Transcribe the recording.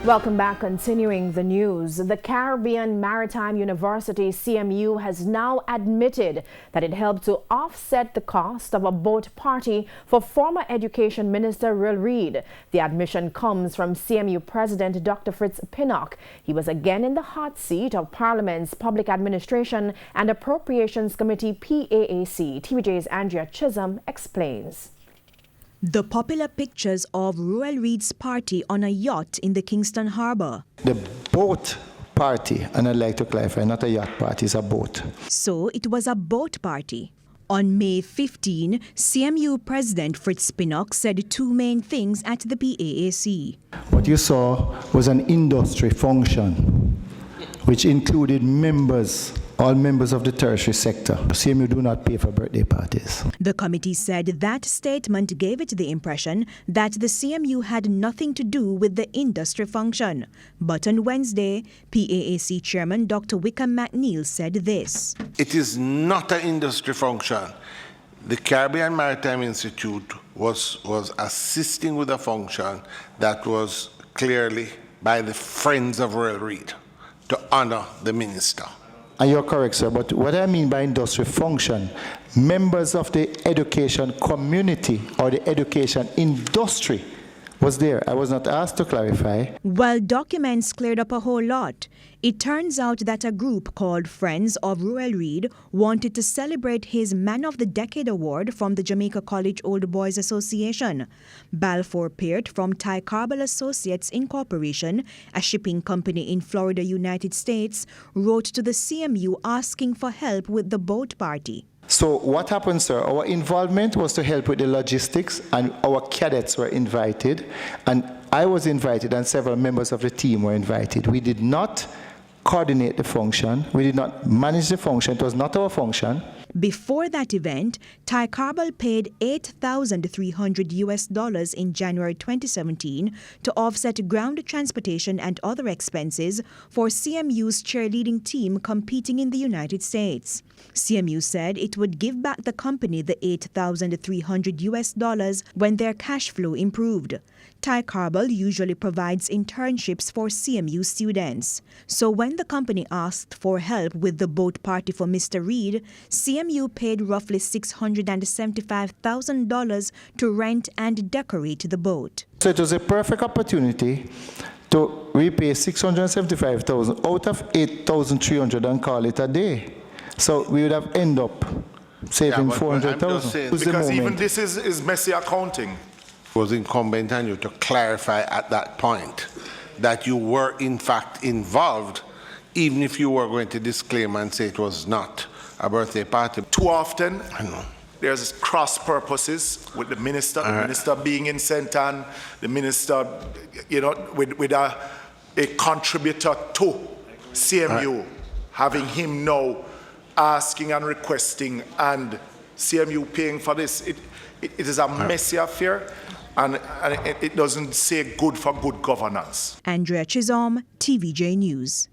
Welcome back. Continuing the news, the Caribbean Maritime University CMU has now admitted that it helped to offset the cost of a boat party for former Education Minister Will Reid. The admission comes from CMU President Dr. Fritz Pinnock. He was again in the hot seat of Parliament's Public Administration and Appropriations Committee PAAC. TVJ's Andrea Chisholm explains. The popular pictures of Ruel Reid's party on a yacht in the Kingston Harbour. The boat party, and I'd like to clarify, not a yacht party, it's a boat. So it was a boat party. On May 15, CMU President Fritz Pinnock said two main things at the PAAC. What you saw was an industry function, which included all members of the tertiary sector. CMU do not pay for birthday parties. The committee said that statement gave it the impression that the CMU had nothing to do with the industry function. But on Wednesday, PAAC Chairman Dr. Wickham McNeil said this. It is not an industry function. The Caribbean Maritime Institute was assisting with a function that was clearly by the friends of Royal Reid to honor the minister. And you're correct, sir, but what I mean by industry function, members of the education community or the education industry was there. I was not asked to clarify. While documents cleared up a whole lot, it turns out that a group called Friends of Ruel Reid wanted to celebrate his Man of the Decade award from the Jamaica College Old Boys Association. Balfour Peart from Ty Carbel Associates Incorporation, a shipping company in Florida, United States, wrote to the CMU asking for help with the boat party. So what happened, sir? Our involvement was to help with the logistics, and our cadets were invited, and I was invited, and several members of the team were invited. We did not coordinate the function. We did not manage the function. It was not our function. Before that event, Ty Carbel paid $8,300 in January 2017 to offset ground transportation and other expenses for CMU's cheerleading team competing in the United States. CMU said it would give back the company the $8,300 when their cash flow improved. Ty Carbel usually provides internships for CMU students. So when the company asked for help with the boat party for Mr. Reid, CMU paid roughly $675,000 to rent and decorate the boat. So it was a perfect opportunity to repay $675,000 out of $8,300 and call it a day. So we would have ended up saving $400,000. Because even this is messy accounting. It was incumbent on you to clarify at that point that you were in fact involved, even if you were going to disclaim and say it was not a birthday party. Too often, there's cross purposes with the minister, the minister being in St. Ann, the minister, with a contributor to CMU, having him now asking and requesting, and CMU paying for this. It is a messy affair, and it doesn't say good for good governance. Andrea Chisholm, TVJ News.